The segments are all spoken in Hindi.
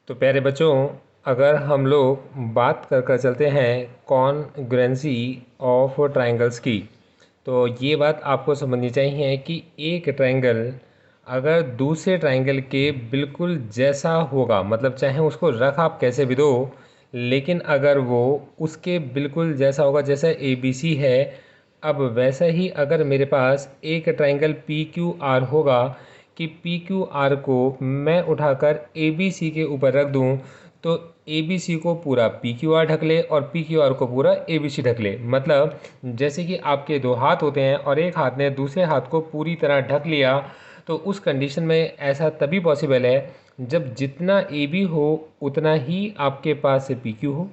तो प्यारे बच्चों, अगर हम लोग बात कर चलते हैं कॉन्ग्रुएंसी ऑफ ट्रायंगल्स की, तो ये बात आपको समझनी चाहिए कि एक ट्रायंगल अगर दूसरे ट्रायंगल के बिल्कुल जैसा होगा, मतलब चाहे उसको रख आप कैसे भी दो, लेकिन अगर वो उसके बिल्कुल जैसा होगा, जैसा ए बी सी है, अब वैसा ही अगर मेरे पास एक ट्रायंगल पी क्यू आर होगा कि पी क्यू आर को मैं उठाकर ए बी सी के ऊपर रख दूं, तो ए बी सी को पूरा पी क्यू आर ढक ले और पी क्यू आर को पूरा ए बी सी ढक ले। मतलब जैसे कि आपके दो हाथ होते हैं और एक हाथ ने दूसरे हाथ को पूरी तरह ढक लिया, तो उस कंडीशन में ऐसा तभी पॉसिबल है जब जितना ए बी हो उतना ही आपके पास पी क्यू हो,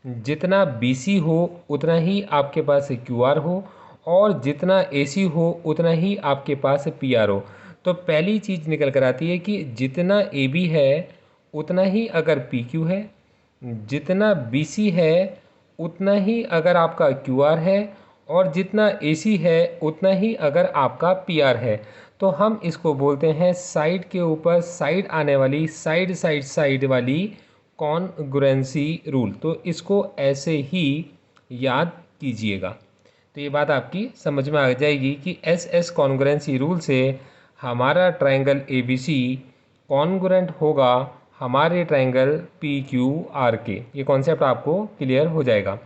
जितना बी सी हो उतना ही आपके पास क्यू आर हो, और जितना ए सी हो उतना ही आपके पास पी आर हो। तो पहली चीज़ निकल कर आती है कि जितना ए बी है उतना ही अगर पी क्यू है, जितना बी सी है उतना ही अगर आपका क्यू आर है, और जितना ए सी है उतना ही अगर आपका पी आर है। तो हम इसको बोलते हैं साइड के ऊपर साइड आने वाली, साइड साइड साइड वाली कॉन्ग्रुएंसी रूल। तो इसको ऐसे ही याद कीजिएगा। तो ये बात आपकी समझ में आ जाएगी कि एस एस कॉन्ग्रुएंसी रूल से हमारा triangle A B C congruent होगा हमारे ट्रायंगल पी क्यू आर के। ये कॉन्सेप्ट आपको क्लियर हो जाएगा।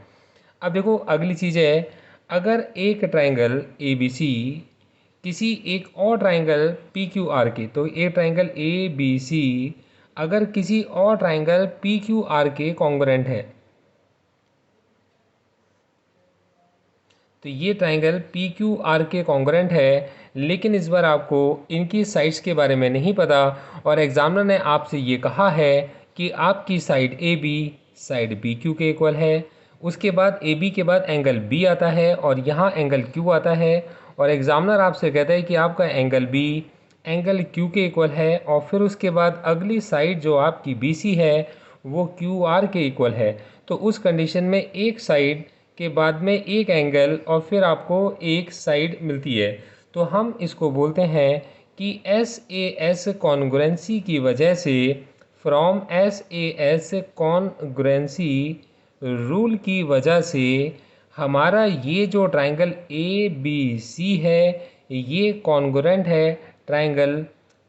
अब देखो अगली चीज़ है, अगर एक ट्रायंगल ए बी सी किसी एक और ट्रायंगल पी क्यू आर के, तो एक ट्रायंगल ए बी सी अगर किसी और ट्रायंगल पी क्यू आर के कॉन्ग्रुएंट है, तो ये ट्रायंगल पी क्यू आर के कॉन्ग्रुएंट है, लेकिन इस बार आपको इनकी साइड्स के बारे में नहीं पता, और एग्जामिनर ने आपसे ये कहा है कि आपकी side A B side B Q के इक्वल है। उसके बाद ए बी के बाद एंगल बी आता है और यहाँ एंगल क्यू आता है, और एग्जामिनर आपसे कहता है कि आपका एंगल बी एंगल क्यू के इक्वल है, और फिर उसके बाद अगली साइड जो आपकी बी सी है वो क्यू आर के इक्वल है। तो उस कंडीशन में एक साइड के बाद में एक एंगल और फिर आपको एक साइड मिलती है। तो हम इसको बोलते हैं कि एस ए एस कॉन्ग्रुएंसी की वजह से, from S A S congruency rule की वजह से, हमारा ये जो ट्रायंगल ए बी सी है ये कॉन्ग्रुएंट है ट्रायंगल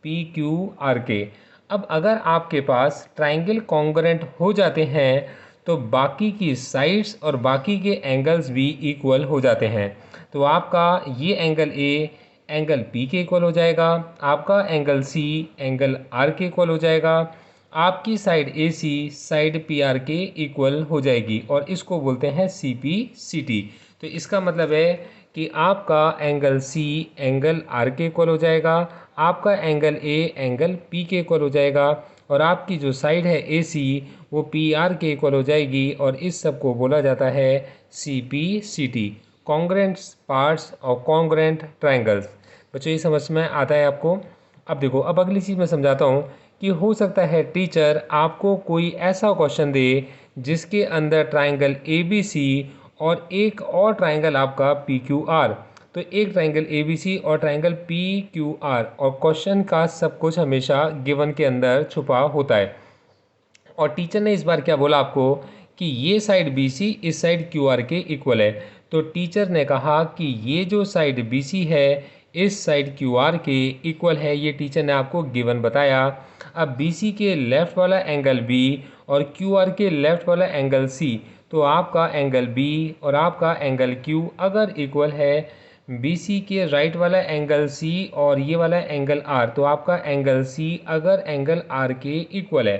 पी क्यू आर के। अब अगर आपके पास ट्रायंगल कॉन्ग्रुएंट हो जाते हैं तो बाकी की साइड्स और बाकी के एंगल्स भी इक्वल हो जाते हैं। तो आपका ये एंगल ए एंगल पी के इक्वल हो जाएगा, आपका एंगल सी एंगल आर के इक्वल हो जाएगा, आपकी साइड ए सी साइड पी आर के इक्वल हो जाएगी, और इसको बोलते हैं सी पी सी टी। तो इसका मतलब है कि आपका एंगल सी एंगल आर के इक्वल हो जाएगा, आपका एंगल ए एंगल पी के इक्वल हो जाएगा, और आपकी जो साइड है ए सी वो पी आर के इक्वल हो जाएगी, और इस सब को बोला जाता है C P C T, congruent parts और कॉन्ग्रुएंट ट्रायंगल्स। बच्चों ये समझ में आता है आपको? अब देखो, अब अगली चीज़ मैं समझाता हूँ कि हो सकता है टीचर आपको कोई ऐसा क्वेश्चन दे जिसके अंदर ट्रायंगल ए बी सी और एक और ट्रायंगल आपका पी क्यू आर, तो एक ट्रायंगल ए बी सी और ट्रायंगल पी क्यू आर, और क्वेश्चन का सब कुछ हमेशा गिवन के अंदर छुपा होता है। और टीचर ने इस बार क्या बोला आपको कि ये साइड बी सी इस साइड क्यू आर के इक्वल है। तो टीचर ने कहा कि ये जो साइड बी सी है इस साइड क्यू आर के इक्वल है, ये टीचर ने आपको गिवन बताया। अब बी सी के लेफ़्ट वाला एंगल बी और क्यू आर के लेफ़्ट वाला एंगल सी, तो आपका एंगल बी और आपका एंगल क्यू अगर इक्वल है, बी सी के राइट वाला एंगल सी और ये वाला एंगल आर, तो आपका एंगल सी अगर एंगल आर के इक्वल है,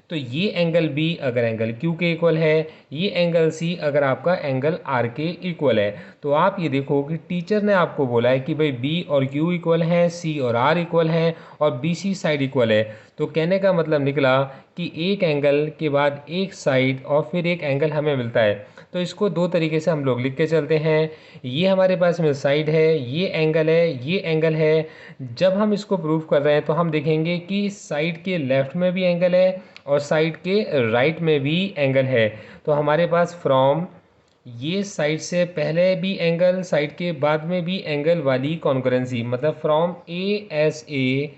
तो ये एंगल बी अगर एंगल क्यू के इक्वल है, ये एंगल सी अगर आपका एंगल आर के इक्वल है, तो आप ये देखो कि टीचर ने आपको बोला है कि भाई बी और क्यू इक्वल है, सी और आर इक्वल है, और बी सी साइड इक्वल है। तो कहने का मतलब निकला कि एक एंगल के बाद एक साइड और फिर एक एंगल हमें मिलता है। तो इसको दो तरीके से हम लोग लिख के चलते हैं, ये हमारे पास में साइड है, ये एंगल है, ये एंगल है। जब हम इसको प्रूव कर रहे हैं तो हम देखेंगे कि साइड के लेफ़्ट में भी एंगल है और साइड के राइट में भी एंगल है। तो हमारे पास फ्रॉम ये साइड से पहले भी एंगल, साइड के बाद में भी एंगल वाली कॉन्ग्रुएंसी, मतलब from A S A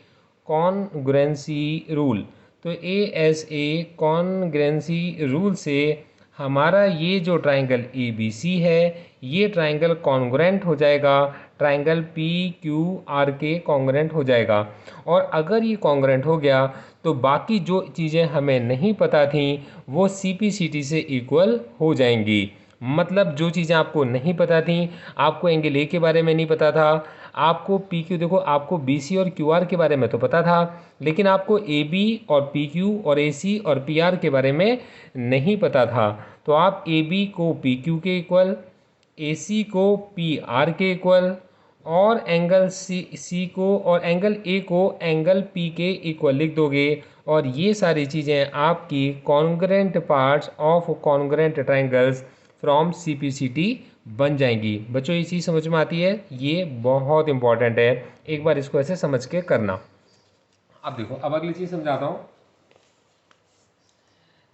congruency rule, तो ASA कॉन्ग्रेंसी रूल से हमारा ये जो ट्राइंगल ABC है ये ट्राइंगल कॉन्ग्रेंट हो जाएगा ट्राइंगल PQR के कॉन्ग्रेंट हो जाएगा। और अगर ये कॉन्ग्रेंट हो गया तो बाकी जो चीज़ें हमें नहीं पता थी वो CPCT से इक्वल हो जाएंगी। मतलब जो चीज़ें आपको नहीं पता थी, आपको एंगल ए के बारे में नहीं पता था, आपको PQ, देखो आपको BC और QR के बारे में तो पता था, लेकिन आपको AB और PQ और AC और PR के बारे में नहीं पता था। तो आप AB को PQ के इक्वल, AC को PR के इक्वल और एंगल C को और एंगल A को एंगल P के इक्वल लिख दोगे और ये सारी चीज़ें आपकी congruent parts of congruent triangles from CPCT बन जाएंगी। बच्चों ये चीज़ समझ में आती है? ये बहुत इंपॉर्टेंट है, एक बार इसको ऐसे समझ के करना। अब देखो, अब अगली चीज़ समझाता हूँ।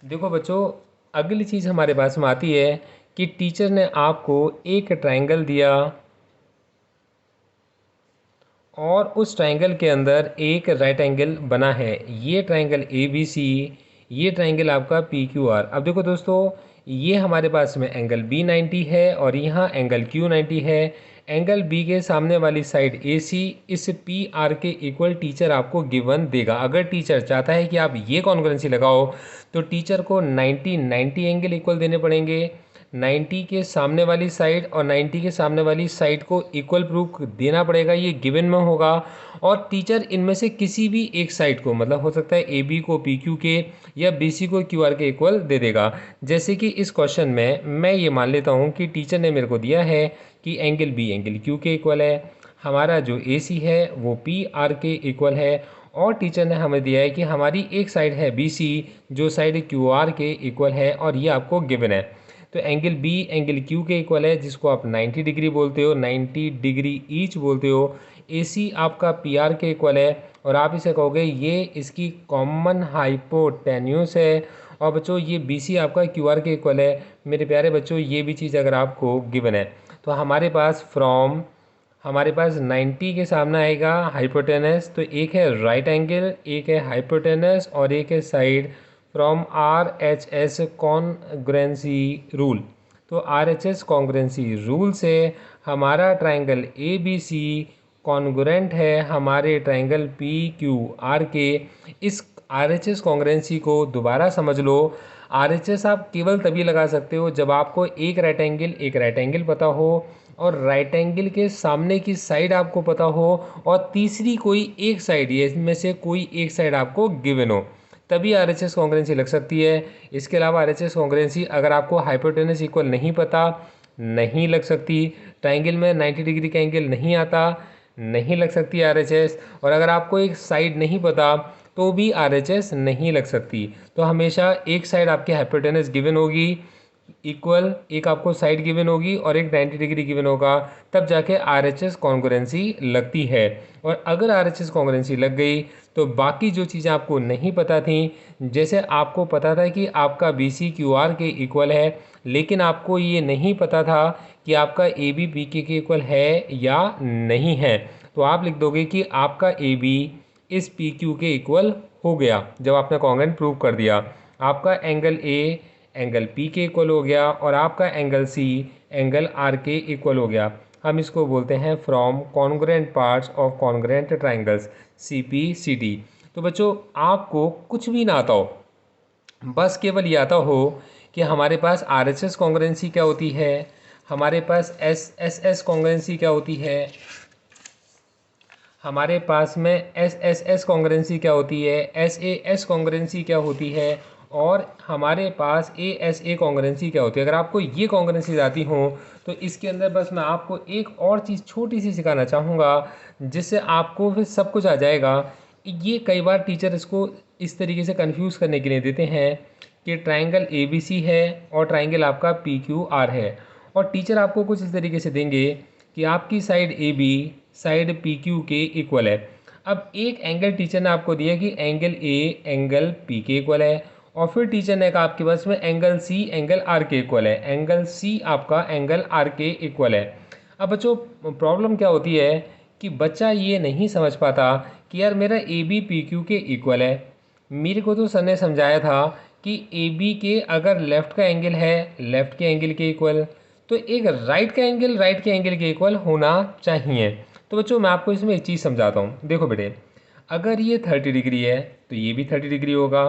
देखो बच्चों, अगली चीज़ हमारे पास में आती है कि टीचर ने आपको एक ट्राइंगल दिया और उस ट्राइंगल के अंदर एक राइट एंगल बना है। ये ट्राइंगल ABC, ये ट्राइंगल आपका PQR। अब देखो दोस्तों, ये हमारे पास में एंगल B90 है और यहाँ एंगल Q90 है। एंगल B के सामने वाली साइड AC इस PR के इक्वल टीचर आपको गिवन देगा। अगर टीचर चाहता है कि आप ये कॉन्ग्रुएंसी लगाओ तो टीचर को 90 एंगल इक्वल देने पड़ेंगे। 90 के सामने वाली साइड और 90 के सामने वाली साइड को इक्वल प्रूफ देना पड़ेगा, ये गिवन में होगा। और टीचर इनमें से किसी भी एक साइड को, मतलब हो सकता है AB को PQ के या BC को QR के इक्वल दे देगा। जैसे कि इस क्वेश्चन में मैं ये मान लेता हूँ कि टीचर ने मेरे को दिया है कि एंगल B एंगल Q के इक्वल है, हमारा जो AC है वो PR के इक्वल है, और टीचर ने हमें दिया है कि हमारी एक साइड है BC जो साइड QR के इक्वल है, और ये आपको गिवन है। तो एंगल B एंगल Q के इक्वल है, जिसको आप 90 डिग्री बोलते हो, 90 डिग्री ईच बोलते हो। AC आपका PR के इक्वल है और आप इसे कहोगे ये इसकी कॉमन हाइपोटेन्यूस है। और बच्चों ये BC आपका QR के इक्वल है। मेरे प्यारे बच्चों, ये भी चीज़ अगर आपको गिवन है तो हमारे पास हमारे पास 90 के सामने आएगा हाइपोटेनस, तो एक है राइट एंगल, एक है हाइपोटेनस और एक है side, from RHS congruency rule. तो RHS कॉन्ग्रुएंसी रूल से हमारा ट्राइंगल ABC कॉन्ग्रुएंट है हमारे ट्राइंगल PQR के। इस RHS कॉन्ग्रुएंसी को दोबारा समझ लो। RHS आप केवल तभी लगा सकते हो जब आपको एक राइट एंगल पता हो और राइट एंगल के सामने की साइड आपको पता हो और तीसरी कोई एक साइड, ये इसमें से कोई एक साइड आपको गिवन हो, तभी RHS कॉन्ग्रुएंसी लग सकती है। इसके अलावा RHS कॉन्ग्रुएंसी अगर आपको हाइपोटेनस इक्वल नहीं पता, नहीं लग सकती। ट्राइंगल में 90 डिग्री का एंगल नहीं आता, नहीं लग सकती RHS। और अगर आपको एक साइड नहीं पता तो भी RHS नहीं लग सकती। तो हमेशा एक साइड आपकी हाइपोटेनस गिवन होगी इक्वल, एक आपको साइड गिवन होगी और एक 90 डिग्री गिवन होगा, तब जाके RHS कॉन्ग्रुएंसी लगती है। और अगर RHS कॉन्ग्रुएंसी लग गई तो बाकी जो चीज़ें आपको नहीं पता थी, जैसे आपको पता था कि आपका BC QR के इक्वल है, लेकिन आपको ये नहीं पता था कि आपका AB PQ के इक्वल है या नहीं है, तो आप लिख दोगे कि आपका AB इस PQ के इक्वल हो गया जब आपने कॉन्ग्रुएंट प्रूव कर दिया। आपका एंगल A एंगल P के इक्वल हो गया और आपका एंगल C एंगल R के इक्वल हो गया। हम इसको बोलते हैं from congruent parts of congruent triangles, CPCT। तो बच्चों, आपको कुछ भी ना आता हो, बस केवल ये आता हो कि हमारे पास RHS कॉन्ग्रुएंसी क्या होती है, हमारे पास SSS कॉन्ग्रुएंसी क्या होती है, हमारे पास में SSS कॉन्ग्रुएंसी क्या होती है, SAS कॉन्ग्रुएंसी क्या होती है, और हमारे पास ASA कॉन्ग्रुएंसी क्या होती है। अगर आपको ये कॉन्ग्रुएंसीज आती हों तो इसके अंदर बस मैं आपको एक और चीज़ छोटी सी सिखाना चाहूँगा जिससे आपको फिर सब कुछ आ जाएगा। ये कई बार टीचर इसको इस तरीके से कंफ्यूज करने के लिए देते हैं कि ट्राइंगल ABC है और ट्राइंगल आपका PQR है, और टीचर आपको कुछ इस तरीके से देंगे कि आपकी साइड AB साइड PQ के इक्वल है। अब एक एंगल टीचर ने आपको दिया कि एंगल A एंगल P के इक्वल है, और फिर टीचर ने कहा आपके पास में एंगल C एंगल R के इक्वल है, एंगल C आपका एंगल R के इक्वल है। अब बच्चों, प्रॉब्लम क्या होती है कि बच्चा ये नहीं समझ पाता कि यार मेरा AB PQ के इक्वल है, मेरे को तो सर ने समझाया था कि ए बी के अगर लेफ़्ट का एंगल है लेफ़्ट के एंगल के इक्वल, तो एक राइट का एंगल राइट के एंगल के इक्वल होना चाहिए। तो बच्चों मैं आपको इसमें एक चीज़ समझाता हूँ। देखो बेटे, अगर ये 30 डिग्री है तो ये भी 30 डिग्री होगा,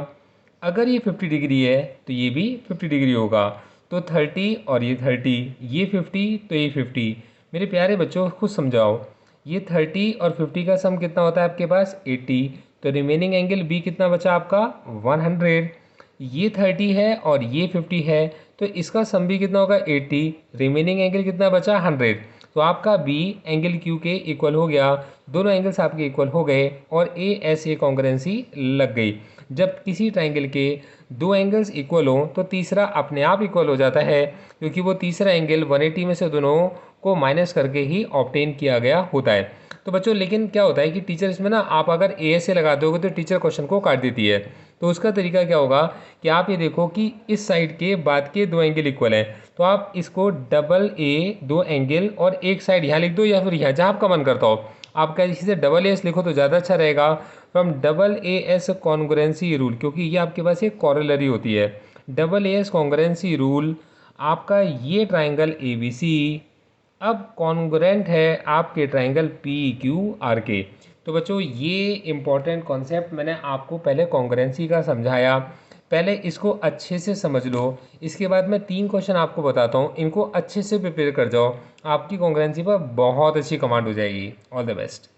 अगर ये 50 डिग्री है तो ये भी 50 डिग्री होगा। तो 30 और ये 30, ये 50 तो ये 50। मेरे प्यारे बच्चों खुद समझाओ, ये 30 और 50 का सम कितना होता है आपके पास 80। तो रिमेनिंग एंगल बी कितना बचा आपका 100। ये 30 है और ये 50 है, तो इसका सम भी कितना होगा 80। रिमेनिंग एंगल कितना बचा 100। तो आपका बी एंगल क्यू के इक्वल हो गया, दोनों एंगल्स आपके इक्वल हो गए और ए एस ए कॉन्ग्रुएंसी लग गई। जब किसी ट्राइंगल के दो एंगल्स इक्वल हो तो तीसरा अपने आप इक्वल हो जाता है, क्योंकि वो तीसरा एंगल 180 में से दोनों को माइनस करके ही ऑब्टेन किया गया होता है। तो बच्चों लेकिन क्या होता है कि टीचर इसमें ना आप अगर ए एस ए लगा दोगे तो टीचर क्वेश्चन को काट देती है। तो उसका तरीका क्या होगा कि आप ये देखो कि इस साइड के बाद के दो एंगल इक्वल हैं, तो आप इसको डबल ए दो एंगल और एक साइड यहाँ लिख दो या फिर यहाँ जहाँ आपका मन करता हो। आपका इसी से डबल एस लिखो तो ज़्यादा अच्छा रहेगा, from double A S congruency rule, क्योंकि ये आपके पास एक कॉरेलरी होती है। Double A S congruency rule आपका ये ट्राइंगल ए बी सी अब कॉन्ग्रुएंट है आपके ट्राइंगल पी क्यू आर के। तो बच्चों ये इंपॉर्टेंट कॉन्सेप्ट मैंने आपको पहले कॉन्ग्रुएंसी का समझाया, पहले इसको अच्छे से समझ लो। इसके बाद मैं 3 क्वेश्चन आपको बताता हूँ, इनको अच्छे से प्रिपेयर कर जाओ, आपकी कॉन्ग्रुएंसी पर बहुत अच्छी कमांड हो जाएगी। All the best.